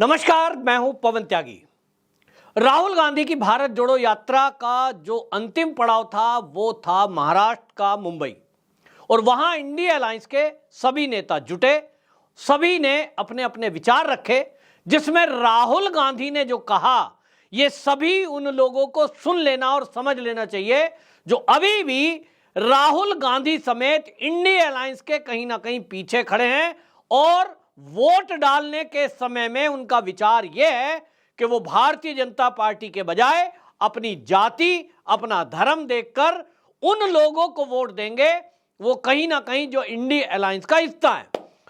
नमस्कार, मैं हूं पवन त्यागी। राहुल गांधी की भारत जोड़ो यात्रा का जो अंतिम पड़ाव था वो था महाराष्ट्र का मुंबई, और वहां इंडिया अलायंस के सभी नेता जुटे, सभी ने अपने अपने विचार रखे, जिसमें राहुल गांधी ने जो कहा ये सभी उन लोगों को सुन लेना और समझ लेना चाहिए जो अभी भी राहुल गांधी समेत इंडिया अलायंस के कहीं ना कहीं पीछे खड़े हैं और वोट डालने के समय में उनका विचार यह है कि वो भारतीय जनता पार्टी के बजाय अपनी जाति, अपना धर्म देखकर उन लोगों को वोट देंगे वो कहीं ना कहीं जो इंडिया अलायंस का हिस्सा है।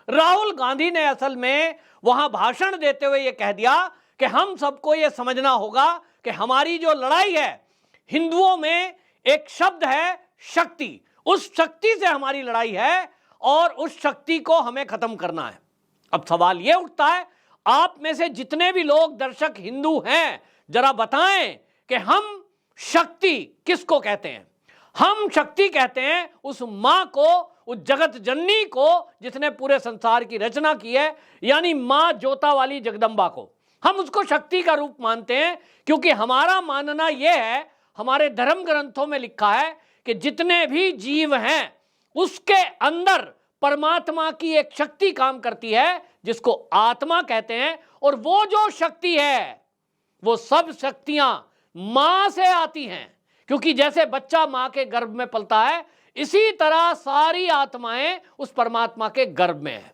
राहुल गांधी ने असल में वहां भाषण देते हुए यह कह दिया कि हम सबको यह समझना होगा कि हमारी जो लड़ाई है, हिंदुओं में एक शब्द है शक्ति, उस शक्ति से हमारी लड़ाई है और उस शक्ति को हमें खत्म करना है। अब सवाल यह उठता है, आप में से जितने भी लोग दर्शक हिंदू हैं, जरा बताएं कि हम शक्ति किसको कहते हैं। हम शक्ति कहते हैं उस मां को, उस जगत जननी को जिसने पूरे संसार की रचना की है, यानी मां जोता वाली जगदंबा को हम उसको शक्ति का रूप मानते हैं, क्योंकि हमारा मानना यह है, हमारे धर्म ग्रंथों में लिखा है कि जितने भी जीव हैं उसके अंदर परमात्मा की एक शक्ति काम करती है जिसको आत्मा कहते हैं, और वो जो शक्ति है वो सब शक्तियां मां से आती हैं, क्योंकि जैसे बच्चा मां के गर्भ में पलता है, इसी तरह सारी आत्माएं उस परमात्मा के गर्भ में है।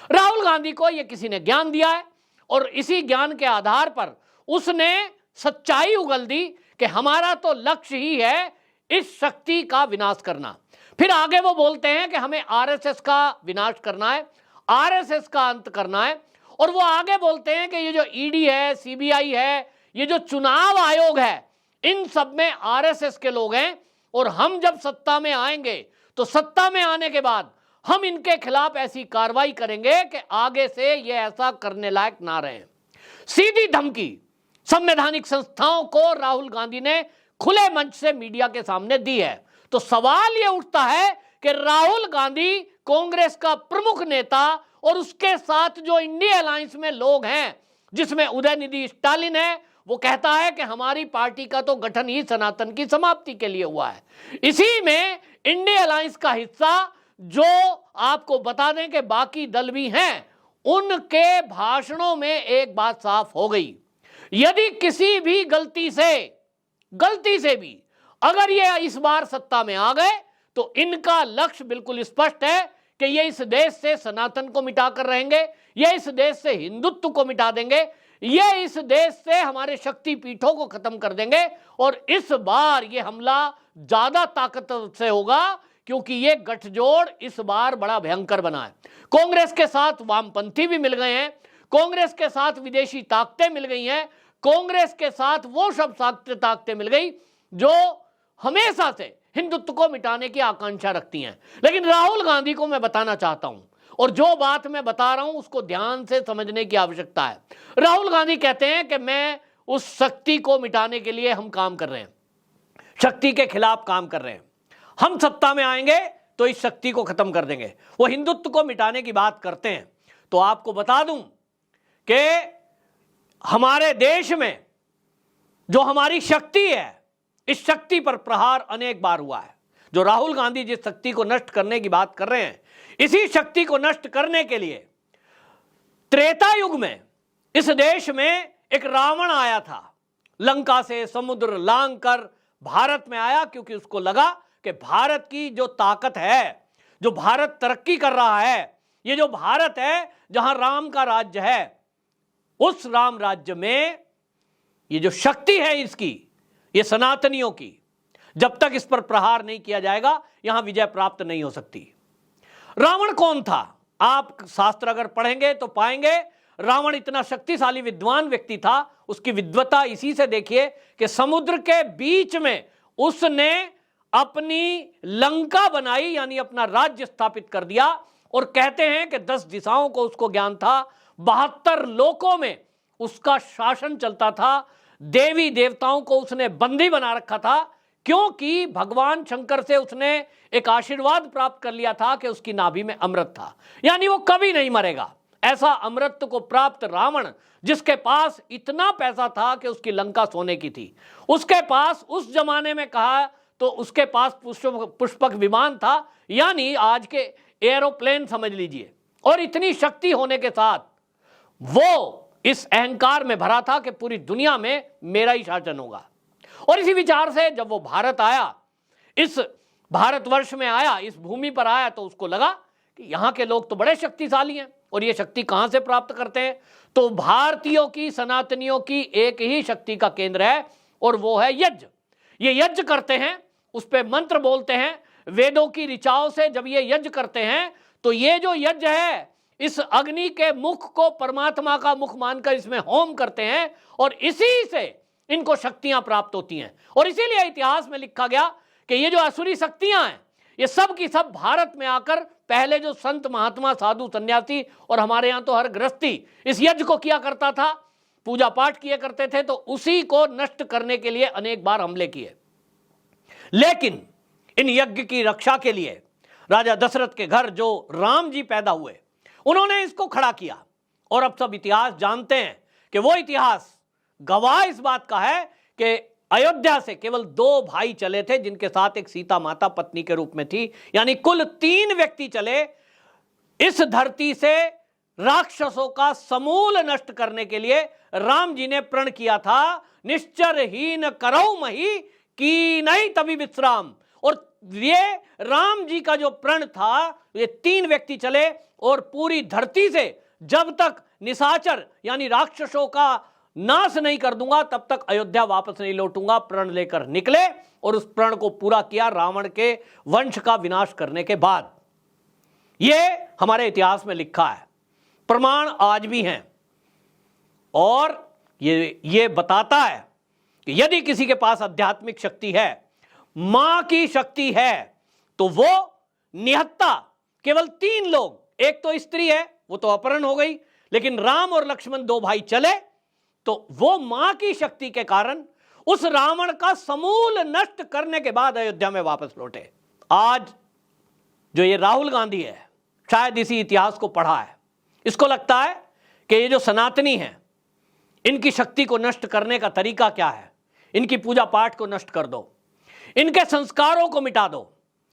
राहुल गांधी को यह किसी ने ज्ञान दिया है और इसी ज्ञान के आधार पर उसने सच्चाई उगल दी कि हमारा तो लक्ष्य ही है इस शक्ति का विनाश करना। फिर आगे वो बोलते हैं कि हमें आरएसएस का विनाश करना है, आरएसएस का अंत करना है, और वो आगे बोलते हैं कि ये जो ईडी है, सीबीआई है, ये जो चुनाव आयोग है, इन सब में आरएसएस के लोग हैं, और हम जब सत्ता में आएंगे तो सत्ता में आने के बाद हम इनके खिलाफ ऐसी कार्रवाई करेंगे कि आगे से ये ऐसा करने लायक ना रहे। सीधी धमकी संवैधानिक संस्थाओं को राहुल गांधी ने खुले मंच से मीडिया के सामने दी है। तो सवाल यह उठता है कि राहुल गांधी कांग्रेस का प्रमुख नेता और उसके साथ जो इंडिया अलायंस में लोग हैं, जिसमें उदयनिधि स्टालिन है, वो कहता है कि हमारी पार्टी का तो गठन ही सनातन की समाप्ति के लिए हुआ है। इसी में इंडिया अलायंस का हिस्सा, जो आपको बता दें कि बाकी दल भी हैं, उनके भाषणों में एक बात साफ हो गई, यदि किसी भी गलती से भी अगर ये इस बार सत्ता में आ गए तो इनका लक्ष्य बिल्कुल स्पष्ट है कि ये इस देश से सनातन को मिटाकर रहेंगे, ये इस देश से हिंदुत्व को मिटा देंगे, ये इस देश से हमारे शक्ति पीठों को खत्म कर देंगे, और इस बार ये हमला ज्यादा ताकत से होगा क्योंकि ये गठजोड़ इस बार बड़ा भयंकर बना है। कांग्रेस के साथ वामपंथी भी मिल गए हैं, कांग्रेस के साथ विदेशी ताकतें मिल गई हैं, कांग्रेस के साथ वो सब ताकतें मिल गई जो हमेशा से हिंदुत्व को मिटाने की आकांक्षा रखती हैं। लेकिन राहुल गांधी को मैं बताना चाहता हूं, और जो बात मैं बता रहा हूं उसको ध्यान से समझने की आवश्यकता है। राहुल गांधी कहते हैं कि मैं उस शक्ति को मिटाने के लिए हम काम कर रहे हैं, शक्ति के खिलाफ काम कर रहे हैं, हम सत्ता में आएंगे तो इस शक्ति को खत्म कर देंगे। वो हिंदुत्व को मिटाने की बात करते हैं। तो आपको बता दूं कि हमारे देश में जो हमारी शक्ति है, इस शक्ति पर प्रहार अनेक बार हुआ है। जो राहुल गांधी जिस शक्ति को नष्ट करने की बात कर रहे हैं, इसी शक्ति को नष्ट करने के लिए त्रेता युग में इस देश में एक रावण आया था, लंका से समुद्र लांग कर भारत में आया, क्योंकि उसको लगा कि भारत की जो ताकत है, जो भारत तरक्की कर रहा है, ये जो भारत है जहां राम का राज्य है, उस राम राज्य में ये जो शक्ति है इसकी, ये सनातनियों की, जब तक इस पर प्रहार नहीं किया जाएगा यहां विजय प्राप्त नहीं हो सकती। रावण कौन था? आप शास्त्र अगर पढ़ेंगे तो पाएंगे रावण इतना शक्तिशाली विद्वान व्यक्ति था। उसकी विद्वता इसी से देखिए कि समुद्र के बीच में उसने अपनी लंका बनाई, यानी अपना राज्य स्थापित कर दिया, और कहते हैं कि 10 दिशाओं को उसको ज्ञान था, 72 लोकों में उसका शासन चलता था, देवी देवताओं को उसने बंदी बना रखा था, क्योंकि भगवान शंकर से उसने एक आशीर्वाद प्राप्त कर लिया था कि उसकी नाभि में अमृत था, यानी वो कभी नहीं मरेगा। ऐसा अमृत को प्राप्त रावण, जिसके पास इतना पैसा था कि उसकी लंका सोने की थी, उसके पास उस जमाने में कहा तो उसके पास पुष्पक विमान था, यानी आज के एरोप्लेन समझ लीजिए, और इतनी शक्ति होने के साथ वो इस अहंकार में भरा था कि पूरी दुनिया में मेरा ही शासन होगा। और इसी विचार से जब वो भारत आया, इस भारतवर्ष में आया, इस भूमि पर आया, तो उसको लगा कि यहाँ के लोग तो बड़े शक्तिशाली हैं, और ये शक्ति कहाँ से प्राप्त करते हैं? तो भारतीयों की, सनातनियों की एक ही शक्ति का केंद्र है, और वो है यज्ञ। ये यज्ञ करते हैं, उस पर मंत्र बोलते हैं, वेदों की ऋचाओं से जब ये यज्ञ करते हैं तो ये जो यज्ञ है, इस अग्नि के मुख को परमात्मा का मुख मानकर इसमें होम करते हैं, और इसी से इनको शक्तियां प्राप्त होती हैं। और इसीलिए इतिहास में लिखा गया कि ये जो असुरी शक्तियां हैं, ये सब की सब भारत में आकर पहले जो संत महात्मा साधु सन्यासी, और हमारे यहां तो हर गृहस्थी इस यज्ञ को किया करता था, पूजा पाठ किए करते थे, तो उसी को नष्ट करने के लिए अनेक बार हमले किए। लेकिन इन यज्ञ की रक्षा के लिए राजा दशरथ के घर जो राम जी पैदा हुए, उन्होंने इसको खड़ा किया। और अब सब इतिहास जानते हैं कि वो इतिहास गवाह इस बात का है कि अयोध्या से केवल 2 भाई चले थे, जिनके साथ एक सीता माता पत्नी के रूप में थी, यानी कुल 3 व्यक्ति चले इस धरती से राक्षसों का समूल नष्ट करने के लिए। राम जी ने प्रण किया था, निश्चरहीन करौ मही की नहीं तभी विश्राम। और ये राम जी का जो प्रण था, ये 3 व्यक्ति चले, और पूरी धरती से जब तक निशाचर यानी राक्षसों का नाश नहीं कर दूंगा तब तक अयोध्या वापस नहीं लौटूंगा, प्रण लेकर निकले, और उस प्रण को पूरा किया रावण के वंश का विनाश करने के बाद। यह हमारे इतिहास में लिखा है, प्रमाण आज भी हैं, और ये बताता है कि यदि किसी के पास आध्यात्मिक शक्ति है, मां की शक्ति है, तो वो निहत्ता केवल 3 लोग, एक तो स्त्री है, वो तो अपहरण हो गई, लेकिन राम और लक्ष्मण 2 भाई चले, तो वो मां की शक्ति के कारण उस रावण का समूल नष्ट करने के बाद अयोध्या में वापस लौटे। आज जो ये राहुल गांधी है, शायद इसी इतिहास को पढ़ा है, इसको लगता है कि ये जो सनातनी हैं, इनकी शक्ति को नष्ट करने का तरीका क्या है? इनकी पूजा पाठ को नष्ट कर दो, इनके संस्कारों को मिटा दो,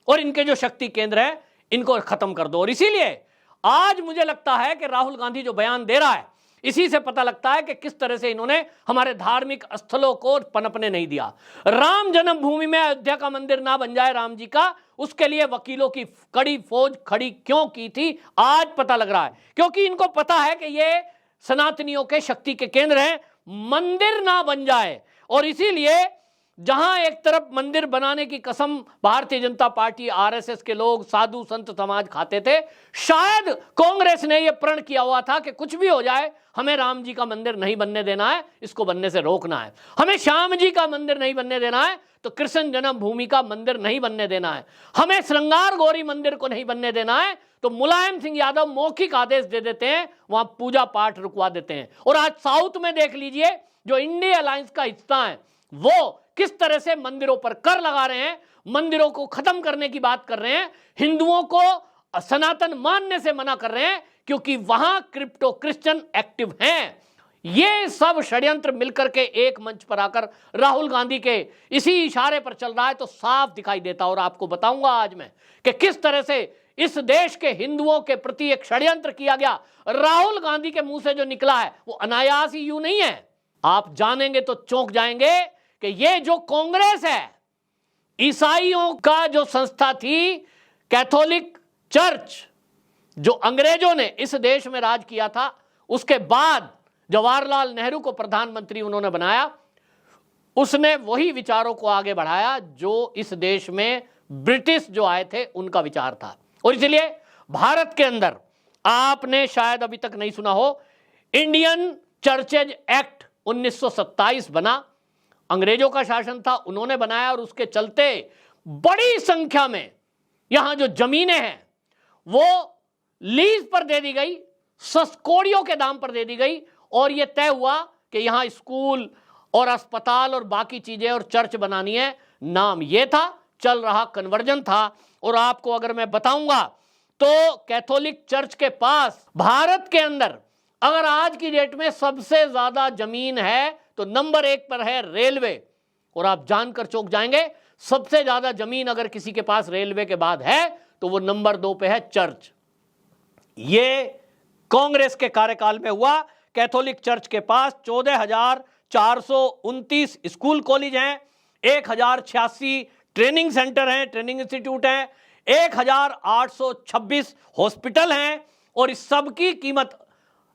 और इनके जो शक्ति केंद्र है इनको खत्म कर दो। और इसीलिए आज मुझे लगता है कि राहुल गांधी जो बयान दे रहा है, इसी से पता लगता है कि किस तरह से इन्होंने हमारे धार्मिक स्थलों को पनपने नहीं दिया। राम जन्मभूमि में अयोध्या का मंदिर ना बन जाए राम जी का, उसके लिए वकीलों की कड़ी फौज खड़ी क्यों की थी, आज पता लग रहा है। क्योंकि इनको पता है कि ये सनातनियों के शक्ति के केंद्र हैं, मंदिर ना बन जाए। और इसीलिए जहां एक तरफ मंदिर बनाने की कसम भारतीय जनता पार्टी, आरएसएस के लोग, साधु संत समाज खाते थे, शायद कांग्रेस ने यह प्रण किया हुआ था कि कुछ भी हो जाए, हमें राम जी का मंदिर नहीं बनने देना है, इसको बनने से रोकना है। हमें श्याम जी का मंदिर नहीं बनने देना है, तो कृष्ण जन्मभूमि का मंदिर नहीं बनने देना है। हमें श्रृंगार गौरी मंदिर को नहीं बनने देना है, तो मुलायम सिंह यादव मौखिक आदेश दे देते हैं, वहां पूजा पाठ रुकवा देते हैं। और आज साउथ में देख लीजिए, जो इंडिया अलायंस का हिस्सा है, वो किस तरह से मंदिरों पर कर लगा रहे हैं, मंदिरों को खत्म करने की बात कर रहे हैं, हिंदुओं को सनातन मानने से मना कर रहे हैं, क्योंकि वहां क्रिप्टो क्रिश्चियन एक्टिव हैं। ये सब षड्यंत्र मिलकर के एक मंच पर आकर राहुल गांधी के इसी इशारे पर चल रहा है, तो साफ दिखाई देता। और आपको बताऊंगा आज मैं कि किस तरह से इस देश के हिंदुओं के प्रति एक षड्यंत्र किया गया। राहुल गांधी के मुंह से जो निकला है वो अनायास ही यूं नहीं है, आप जानेंगे तो चौंक जाएंगे कि ये जो कांग्रेस है, ईसाइयों का जो संस्था थी, कैथोलिक चर्च, जो अंग्रेजों ने इस देश में राज किया था, उसके बाद जवाहरलाल नेहरू को प्रधानमंत्री उन्होंने बनाया, उसने वही विचारों को आगे बढ़ाया जो इस देश में ब्रिटिश जो आए थे उनका विचार था। और इसलिए भारत के अंदर आपने शायद अभी तक नहीं सुना हो, इंडियन चर्चेज एक्ट 1927 बना, अंग्रेजों का शासन था, उन्होंने बनाया, और उसके चलते बड़ी संख्या में यहां जो जमीनें हैं वो लीज पर दे दी गई, सस्कोड़ियों के दाम पर दे दी गई, और यह तय हुआ कि यहां स्कूल और अस्पताल और बाकी चीजें और चर्च बनानी है। नाम यह था, चल रहा कन्वर्जन था। और आपको अगर मैं बताऊंगा तो कैथोलिक चर्च के पास भारत के अंदर अगर आज की डेट में सबसे ज्यादा जमीन है तो नंबर 1 पर है रेलवे। और आप जानकर चौंक जाएंगे, सबसे ज्यादा जमीन अगर किसी के पास रेलवे के बाद है तो वो नंबर 2 पे है चर्च। ये कांग्रेस के कार्यकाल में हुआ। कैथोलिक चर्च के पास 14,429 स्कूल कॉलेज हैं, 1,086 ट्रेनिंग सेंटर हैं, ट्रेनिंग इंस्टीट्यूट हैं, 1,826 हॉस्पिटल हैं, और इस सब की कीमत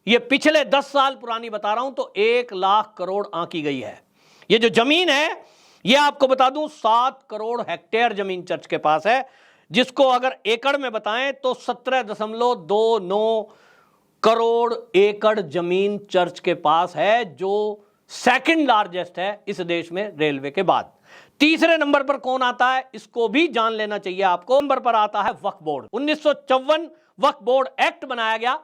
ये पिछले 10 साल पुरानी बता रहा हूं तो 1 लाख करोड़ आंकी गई है। ये जो जमीन है ये आपको बता दूं 7 करोड़ हेक्टेयर जमीन चर्च के पास है, जिसको अगर एकड़ में बताएं तो 17.29 करोड़ एकड़ जमीन चर्च के पास है, जो सेकंड लार्जेस्ट है इस देश में रेलवे के बाद। तीसरे नंबर पर कौन आता है इसको भी जान लेना चाहिए आपको। नंबर पर आता है वक्फ बोर्ड। 1954 वक्फ बोर्ड एक्ट बनाया गया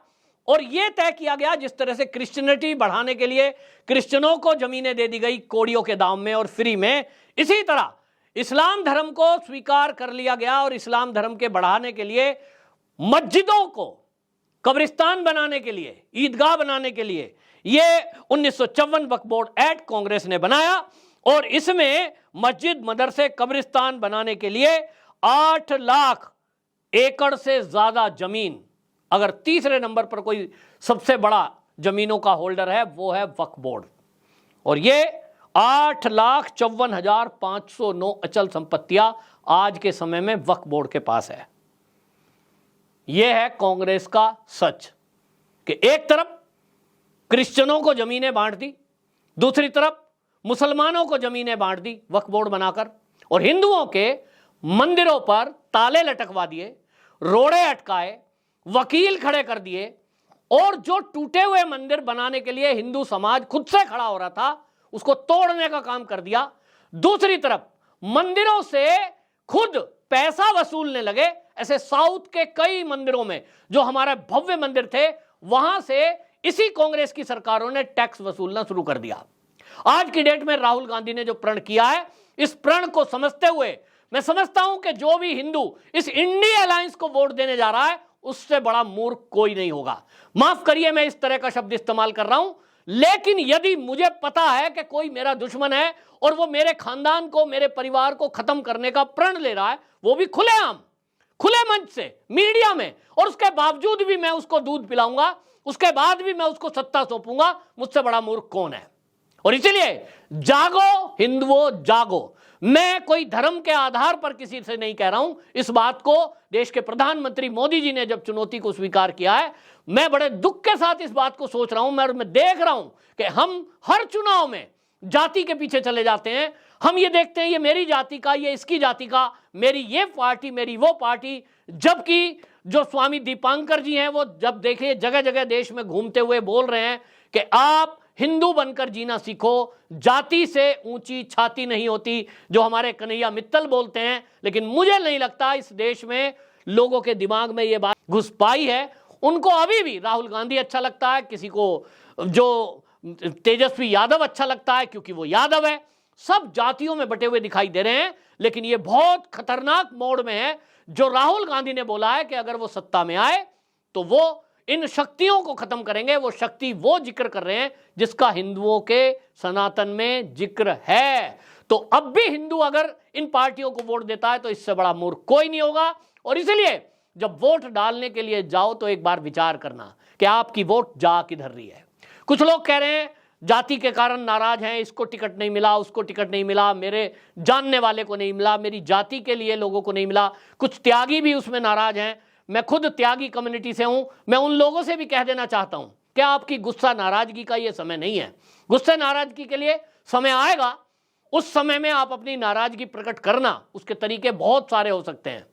और यह तय किया गया, जिस तरह से क्रिश्चियनिटी बढ़ाने के लिए क्रिश्चियनों को जमीनें दे दी गई कौड़ियों के दाम में और फ्री में, इसी तरह इस्लाम धर्म को स्वीकार कर लिया गया और इस्लाम धर्म के बढ़ाने के लिए मस्जिदों को कब्रिस्तान बनाने के लिए, ईदगाह बनाने के लिए यह 1954 वक्फ बोर्ड एक्ट कांग्रेस ने बनाया। और इसमें मस्जिद, मदरसे, कब्रिस्तान बनाने के लिए 8 लाख एकड़ से ज्यादा जमीन, अगर तीसरे नंबर पर कोई सबसे बड़ा जमीनों का होल्डर है वो है वक्फ बोर्ड। और ये 8,54,509 अचल संपत्तियां आज के समय में वक्फ बोर्ड के पास है। यह है कांग्रेस का सच कि एक तरफ क्रिश्चियनों को जमीनें बांट दी, दूसरी तरफ मुसलमानों को जमीनें बांट दी वक्फ बोर्ड बनाकर, और हिंदुओं के मंदिरों पर ताले लटकवा दिए, रोड़े अटकाए, वकील खड़े कर दिए, और जो टूटे हुए मंदिर बनाने के लिए हिंदू समाज खुद से खड़ा हो रहा था उसको तोड़ने का काम कर दिया। दूसरी तरफ मंदिरों से खुद पैसा वसूलने लगे। ऐसे साउथ के कई मंदिरों में जो हमारे भव्य मंदिर थे वहां से इसी कांग्रेस की सरकारों ने टैक्स वसूलना शुरू कर दिया। आज की डेट में राहुल गांधी ने जो प्रण किया है, इस प्रण को समझते हुए मैं समझता हूं कि जो भी हिंदू इस इंडिया अलायंस को वोट देने जा रहा है उससे बड़ा मूर्ख कोई नहीं होगा। माफ करिए मैं इस तरह का शब्द इस्तेमाल कर रहा हूं, लेकिन यदि मुझे पता है कि कोई मेरा दुश्मन है और वो मेरे खानदान को, मेरे परिवार को खत्म करने का प्रण ले रहा है, वो भी खुलेआम, खुले मंच से, मीडिया में, और उसके बावजूद भी मैं उसको दूध पिलाऊंगा, उसके बाद भी मैं उसको सत्ता सौंपूंगा, मुझसे बड़ा मूर्ख कौन है। और इसलिए जागो हिंदुओं जागो। मैं कोई धर्म के आधार पर किसी से नहीं कह रहा हूं। इस बात को देश के प्रधानमंत्री मोदी जी ने जब चुनौती को स्वीकार किया है, मैं बड़े दुख के साथ इस बात को सोच रहा हूं। मैं देख रहा हूं कि हम हर चुनाव में जाति के पीछे चले जाते हैं। हम ये देखते हैं ये मेरी जाति का, ये इसकी जाति का, मेरी ये पार्टी, मेरी वो पार्टी, जबकि जो स्वामी दीपांकर जी हैं वो जब देखिए जगह जगह देश में घूमते हुए बोल रहे हैं कि आप हिंदू बनकर जीना सीखो, जाति से ऊंची छाती नहीं होती, जो हमारे कन्हैया मित्तल बोलते हैं। लेकिन मुझे नहीं लगता इस देश में लोगों के दिमाग में ये बात घुस पाई है। उनको अभी भी राहुल गांधी अच्छा लगता है, किसी को जो तेजस्वी यादव अच्छा लगता है क्योंकि वो यादव है। सब जातियों में बटे हुए दिखाई दे रहे हैं, लेकिन ये बहुत खतरनाक मोड़ में है जो राहुल गांधी ने बोला है कि अगर वो सत्ता में आए तो वो इन शक्तियों को खत्म करेंगे। वो शक्ति वो जिक्र कर रहे हैं जिसका हिंदुओं के सनातन में जिक्र है। तो अब भी हिंदू अगर इन पार्टियों को वोट देता है तो इससे बड़ा मूर्ख कोई नहीं होगा। और इसलिए जब वोट डालने के लिए जाओ तो एक बार विचार करना कि आपकी वोट जा किधर रही है। कुछ लोग कह रहे हैं जाति के कारण नाराज हैं, इसको टिकट नहीं मिला, उसको टिकट नहीं मिला, मेरे जानने वाले को नहीं मिला, मेरी जाति के लिए लोगों को नहीं मिला। कुछ त्यागी भी उसमें नाराज हैं। मैं खुद त्यागी कम्युनिटी से हूं। मैं उन लोगों से भी कह देना चाहता हूं कि आपकी गुस्सा नाराजगी का ये समय नहीं है। गुस्से नाराजगी के लिए समय आएगा, उस समय में आप अपनी नाराजगी प्रकट करना, उसके तरीके बहुत सारे हो सकते हैं।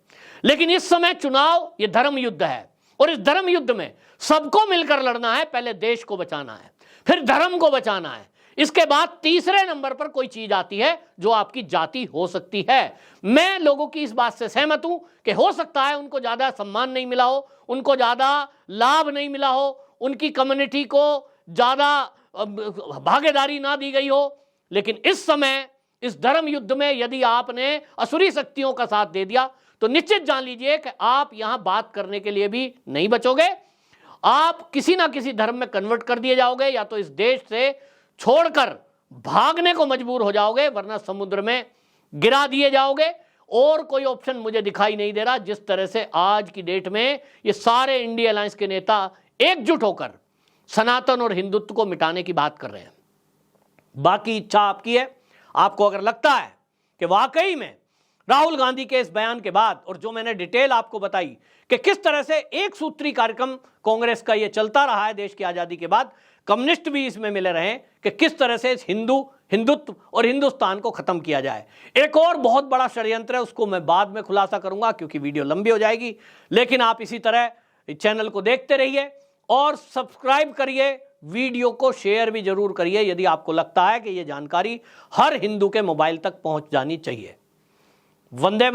लेकिन इस समय चुनाव ये धर्म युद्ध है और इस धर्म युद्ध में सबको मिलकर लड़ना है। पहले देश को बचाना है, फिर धर्म को बचाना है, इसके बाद तीसरे नंबर पर कोई चीज आती है जो आपकी जाति हो सकती है। मैं लोगों की इस बात से सहमत हूं कि हो सकता है उनको ज्यादा सम्मान नहीं मिला हो, उनको ज्यादा लाभ नहीं मिला हो, उनकी कम्युनिटी को ज्यादा भागीदारी ना दी गई हो। लेकिन इस समय इस धर्म युद्ध में यदि आपने असुरी शक्तियों का साथ दे दिया तो निश्चित जान लीजिए कि आप यहां बात करने के लिए भी नहीं बचोगे। आप किसी ना किसी धर्म में कन्वर्ट कर दिए जाओगे, या तो इस देश से छोड़कर भागने को मजबूर हो जाओगे, वरना समुद्र में गिरा दिए जाओगे। और कोई ऑप्शन मुझे दिखाई नहीं दे रहा। जिस तरह से आज की डेट में ये सारे इंडिया अलायंस के नेता एकजुट होकर सनातन और हिंदुत्व को मिटाने की बात कर रहे हैं। बाकी इच्छा आपकी है। आपको अगर लगता है कि वाकई में राहुल गांधी के इस बयान के बाद, और जो मैंने डिटेल आपको बताई कि किस तरह से एक सूत्री कार्यक्रम कांग्रेस का ये चलता रहा है देश की आजादी के बाद, कम्युनिस्ट भी इसमें मिले रहे कि किस तरह से इस हिंदुत्व और हिंदुस्तान को खत्म किया जाए। एक और बहुत बड़ा षड्यंत्र है, उसको मैं बाद में खुलासा करूंगा क्योंकि वीडियो लंबी हो जाएगी। लेकिन आप इसी तरह चैनल को देखते रहिए और सब्सक्राइब करिए, वीडियो को शेयर भी जरूर करिए यदि आपको लगता है कि यह जानकारी हर हिंदू के मोबाइल तक पहुंच जानी चाहिए। वंदे